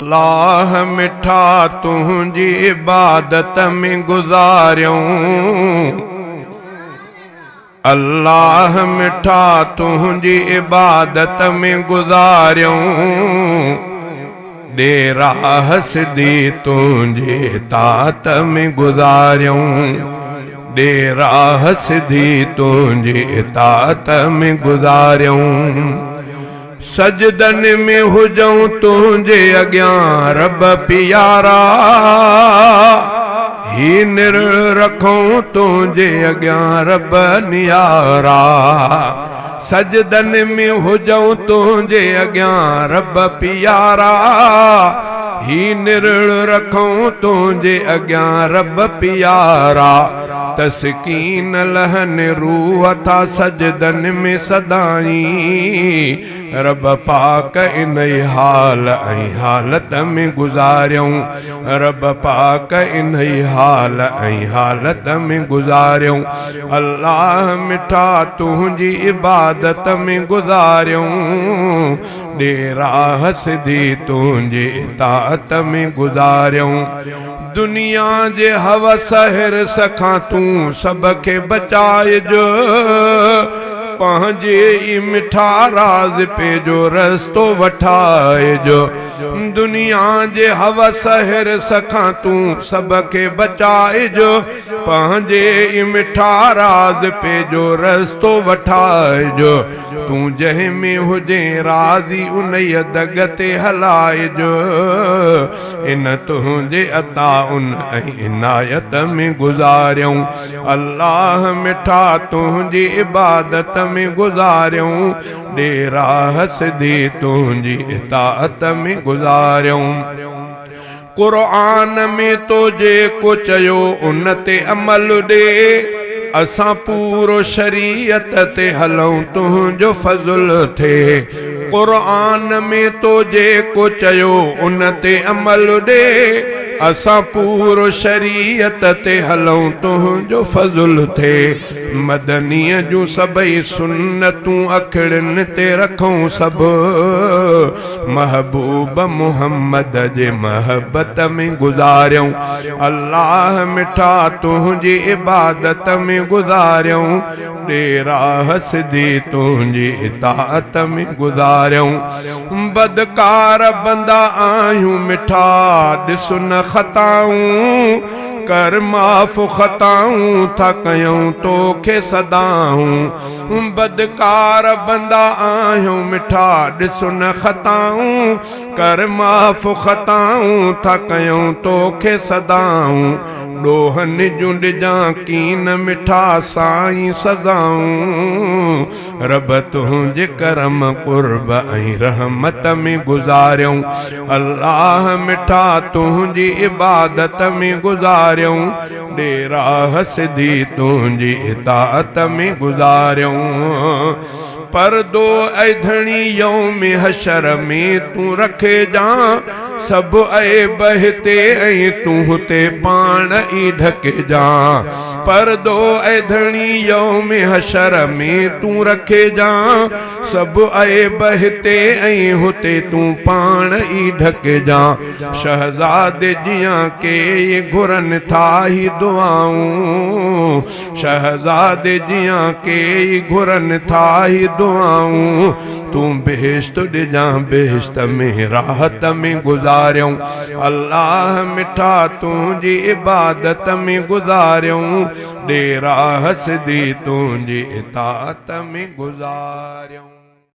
अल्लाह मिठा तुझी इबादत में गुजारियूं, अल्लाह मिठा तुझी इबादत में गुजारियूं, डेरा हसदी तुझे तात में गुजारियूं, डेरा हसदी तुझे तात में गुजारियूं। सजदन में हुजऊं तुझे अग्यां रब प्यारा, ही निर रखूं तुझे अग्यां रब नियारा। सजदन में हुजऊं तुझे अग्यां रब प्यारा, ही निर रखूं तुझे अग्यां रब प्यारा। तस्कीन लहन रूह था सजदन में सदाई, रब पाक इन हाल ऐं हालत में गुजारियूं, रब पाक इन हाल ऐं हालत में गुजारियूं। अल्लाह मिठा तुझी इबादत में गुजारियूं, डेरा हसदी तुझे तात में गुजारियूं। दुनिया जे हवस हिरस खां तूं सबके बचाइजो, पंहिंजे ई मिठा राज पे जो रस्तो वठाइजो। दुनिया जे हवस हिरस खां तूं सबके बचाइजो, पंहिंजे ई मिठा राज पे जो रस्तो वठाइजो। तूं जंहिं में हुजे राज़ी उन दग ते हलाइजो, इन तुझे अता उन ऐं इनायत में गुजारियूं। अल्लाह मिठा तुझी इबादत में गुजारियूं, डेरा हसदी तुझी इताअत में गुजारियूं। कुरान में तो जे को चयो उन ते अमल दे, असां पूरो शरीयत ते हलूं तुझो फज़ुल थे। कुरान में तो जे को चयो उन ते अमल दे, असां पूरो शरीयत ते हलूं तुझो फज़ुल थे। मदनीअ जूं सभई सुन्नतूं अखड़िन ते रखूं सभु, महबूब मुहम्मद जे महबत में गुजारियूं। अल्लाह मिठा तुझी इबादत में गुजारियूं, डेरा हसदी तुझी इताअत में गुजारियूं। बदकार बंदा आहियूं मिठा ॾिसु न खताऊं, कर माफ़ खताऊं था कयूं तोखे सदाऊं। बदकार बंदा आहियूं मिठा ॾिसु न खताऊं, कर माफ़ खताऊं था कयूं तोखे सदाऊं। ॾोहन जूं ॾिजां कीन मिठा साईं सज़ाऊं, रब तुझे करम कुर्ब ऐं रहमत में गुजारियूं। अल्लाह मिठा तुझी इबादत में गुजारियूं, डेरा हसदी तुझी इताअत में गुजारियूं। परदो ऐधणी यौम हशर में तूं रखे जा, सब ऐब हिते ऐं तूं ते पाण ई ढके जा। परदो ऐधणी यौम हशर में तूं रखे जा, सब ऐब हिते ऐं हुते तूं पाण ई ढके जा। शहज़ादे जियां के ये घुरन था ही दुआऊं, शहज़ादे जियां के ये घुरन था ही दुआऊं। तूं बेहिश्त ॾिजां बेहिश्त में राहत में गुजारियूं। अल्लाह मिठा तुझी इबादत में गुजारियूं, डेरा हसदी तुझी इताअत में गुजारियूं।